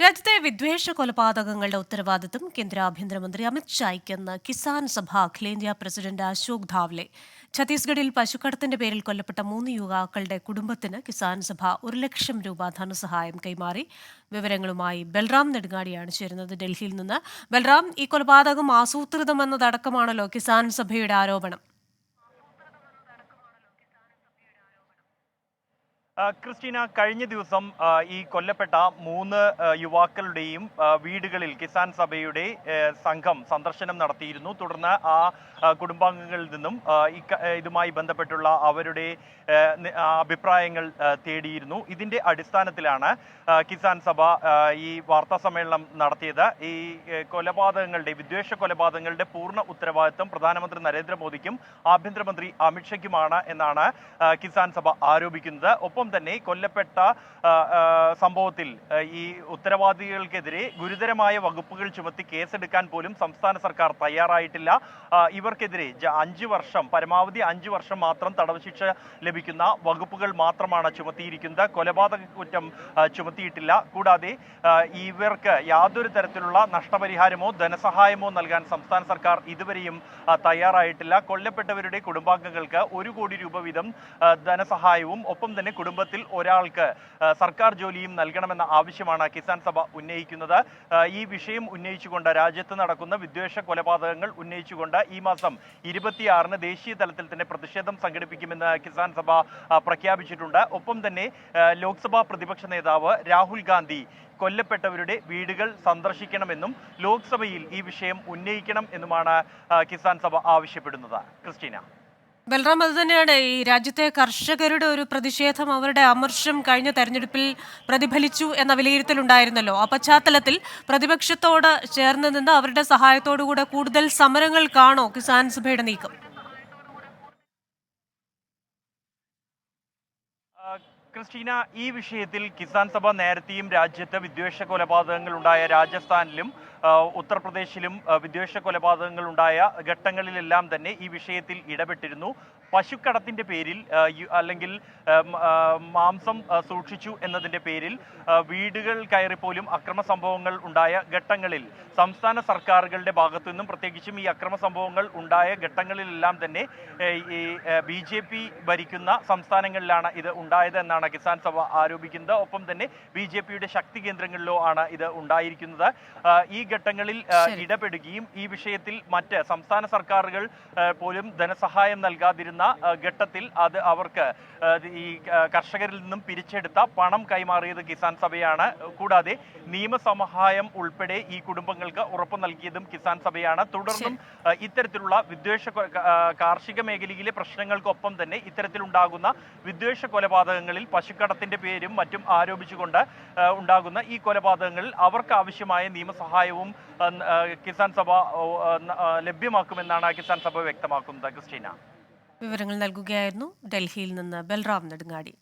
രാജ്യത്തെ വിദ്വേഷ കൊലപാതകങ്ങളുടെ ഉത്തരവാദിത്തം കേന്ദ്ര ആഭ്യന്തരമന്ത്രി അമിത് ഷായ്ക്കെന്ന് കിസാൻ സഭ അഖിലേന്ത്യാ പ്രസിഡന്റ് അശോക് ധാവ്ലെ. ഛത്തീസ്ഗഡിൽ പശുക്കടത്തിന്റെ പേരിൽ കൊല്ലപ്പെട്ട 3 യുവാക്കളുടെ കുടുംബത്തിന് കിസാൻ സഭ 1,00,000 രൂപ ധനസഹായം കൈമാറി. വിവരങ്ങളുമായി ബൽറാം നെടുങ്ങാടിയാണ് ചേരുന്നത് ഡൽഹിയിൽ നിന്ന്. ബൽറാം, ഈ കൊലപാതകം ആസൂത്രിതമെന്നതടക്കമാണല്ലോ കിസാൻ സഭയുടെ ആരോപണം. ക്രിസ്റ്റീന, കഴിഞ്ഞ ദിവസം ഈ കൊല്ലപ്പെട്ട 3 യുവാക്കളുടെയും വീടുകളിൽ കിസാൻ സഭയുടെ സംഘം സന്ദർശനം നടത്തിയിരുന്നു. തുടർന്ന് ആ കുടുംബാംഗങ്ങളിൽ നിന്നും ഇതുമായി ബന്ധപ്പെട്ടുള്ള അവരുടെ അഭിപ്രായങ്ങൾ തേടിയിരുന്നു. ഇതിന്റെ അടിസ്ഥാനത്തിലാണ് കിസാൻ സഭ ഈ വാർത്താ സമ്മേളനം നടത്തിയത്. ഈ വിദ്വേഷ കൊലപാതകങ്ങളുടെ പൂർണ്ണ ഉത്തരവാദിത്വം പ്രധാനമന്ത്രി നരേന്ദ്രമോദിക്കും ആഭ്യന്തരമന്ത്രി അമിത്ഷയ്ക്കുമാണ് എന്നാണ് കിസാൻ സഭ ആരോപിക്കുന്നത്. ഒപ്പം തന്നെ കൊല്ലപ്പെട്ട സംഭവത്തിൽ ഈ ഉത്തരവാദികൾക്കെതിരെ ഗുരുതരമായ വകുപ്പുകൾ ചുമത്തി കേസെടുക്കാൻ പോലും സംസ്ഥാന സർക്കാർ തയ്യാറായിട്ടില്ല. ഇവർക്കെതിരെ 5 വർഷം, പരമാവധി 5 വർഷം മാത്രം തടവ് ശിക്ഷ ലഭിക്കുന്ന വകുപ്പുകൾ മാത്രമാണ് ചുമത്തിയിരിക്കുന്നത്. കൊലപാതക കുറ്റം ചുമത്തിയിട്ടില്ല. കൂടാതെ ഇവർക്ക് യാതൊരു തരത്തിലുള്ള നഷ്ടപരിഹാരമോ ധനസഹായമോ നൽകാൻ സംസ്ഥാന സർക്കാർ ഇതുവരെയും തയ്യാറായിട്ടില്ല. കൊല്ലപ്പെട്ടവരുടെ കുടുംബാംഗങ്ങൾക്ക് 1 കോടി രൂപ വീതം ധനസഹായവും ഒപ്പം തന്നെ കുടുംബത്തിൽ ഒരാൾക്ക് സർക്കാർ ജോലിയും നൽകണമെന്ന ആവശ്യമാണ് കിസാൻ സഭ ഉന്നയിക്കുന്നത്. ഈ വിഷയം ഉന്നയിച്ചുകൊണ്ട് രാജ്യത്ത് നടക്കുന്ന വിദ്വേഷ കൊലപാതകങ്ങൾ ഉന്നയിച്ചുകൊണ്ട് ഈ മാസം 26-ന് ദേശീയ തലത്തിൽ തന്നെ പ്രതിഷേധം സംഘടിപ്പിക്കുമെന്ന് കിസാൻ സഭ പ്രഖ്യാപിച്ചിട്ടുണ്ട്. ഒപ്പം തന്നെ ലോക്സഭാ പ്രതിപക്ഷ നേതാവ് രാഹുൽ ഗാന്ധി കൊല്ലപ്പെട്ടവരുടെ വീടുകൾ സന്ദർശിക്കണമെന്നും ലോക്സഭയിൽ ഈ വിഷയം ഉന്നയിക്കണം എന്നുമാണ് കിസാൻ സഭ ആവശ്യപ്പെടുന്നത്. ക്രിസ്റ്റീന. ബൽറാം, അത് തന്നെയാണ് ഈ രാജ്യത്തെ കർഷകരുടെ ഒരു പ്രതിഷേധം, അവരുടെ അമർഷം കഴിഞ്ഞ തെരഞ്ഞെടുപ്പിൽ പ്രതിഫലിച്ചു എന്ന വിലയിരുത്തലുണ്ടായിരുന്നല്ലോ. ആ പശ്ചാത്തലത്തിൽ പ്രതിപക്ഷത്തോട് ചേർന്ന് നിന്ന് അവരുടെ സഹായത്തോടുകൂടെ കൂടുതൽ സമരങ്ങൾക്കാണോ കിസാൻ സഭയുടെ നീക്കം? ക്രിസ്റ്റീന, ഈ വിഷയത്തിൽ കിസാൻ സഭ നേരത്തെയും രാജ്യത്ത് വിദ്വേഷ കൊലപാതകങ്ങൾ ഉണ്ടായ രാജസ്ഥാനിലും ഉത്തർപ്രദേശിലും വിദ്വേഷ കൊലപാതകങ്ങൾ ഉണ്ടായ ഘട്ടങ്ങളിലെല്ലാം തന്നെ ഈ വിഷയത്തിൽ ഇടപെട്ടിരുന്നു. പശുക്കടത്തിന്റെ പേരിൽ അല്ലെങ്കിൽ മാംസം സൂക്ഷിച്ചു എന്നതിന്റെ പേരിൽ വീടുകൾ കയറിപ്പോലും അക്രമ സംഭവങ്ങൾ ഉണ്ടായ ഘട്ടങ്ങളിൽ സംസ്ഥാന സർക്കാരുകളുടെ ഭാഗത്തു നിന്നും, പ്രത്യേകിച്ചും ഈ അക്രമ സംഭവങ്ങൾ ഉണ്ടായ ഘട്ടങ്ങളിലെല്ലാം തന്നെ ഈ BJP ഭരിക്കുന്ന സംസ്ഥാനങ്ങളിലാണ് ഇത് ഉണ്ടായത് എന്നാണ് കിസാൻ സഭ ആരോപിക്കുന്നത്. ഒപ്പം തന്നെ BJPയുടെ ശക്തി കേന്ദ്രങ്ങളിലോ ആണ് ഇത് ഉണ്ടായിരിക്കുന്നത്. ഈ ഘട്ടങ്ങളിൽ ഇടപെടുകയും ഈ വിഷയത്തിൽ മറ്റ് സംസ്ഥാന സർക്കാരുകൾ പോലും ധനസഹായം നൽകാതിരുന്ന ഘട്ടത്തിൽ അത് അവർക്ക് ഈ കർഷകരിൽ നിന്നും പിരിച്ചെടുത്ത പണം കൈമാറിയത് കിസാൻ സഭയാണ്. കൂടാതെ നിയമസഹായം ഉൾപ്പെടെ ഈ കുടുംബങ്ങൾക്ക് ഉറപ്പു നൽകിയതും കിസാൻ സഭയാണ്. തുടർന്നും ഇത്തരത്തിലുള്ള കാർഷിക മേഖലയിലെ പ്രശ്നങ്ങൾക്കൊപ്പം തന്നെ ഇത്തരത്തിലുണ്ടാകുന്ന വിദ്വേഷ കൊലപാതകങ്ങളിൽ പശുക്കടത്തിന്റെ പേരും മറ്റും ആരോപിച്ചുകൊണ്ട് ഉണ്ടാകുന്ന ഈ കൊലപാതകങ്ങളിൽ അവർക്ക് ആവശ്യമായ നിയമസഹായവും കിസാൻ സഭ ലഭ്യമാക്കുമെന്നാണ് കിസാൻ സഭ വ്യക്തമാക്കുന്നത്. ക്രിസ്റ്റീന. വിവരങ്ങൾ നൽകുകയായിരുന്നു ഡൽഹിയിൽ നിന്ന് ബൽറാം നെടുങ്ങാടി.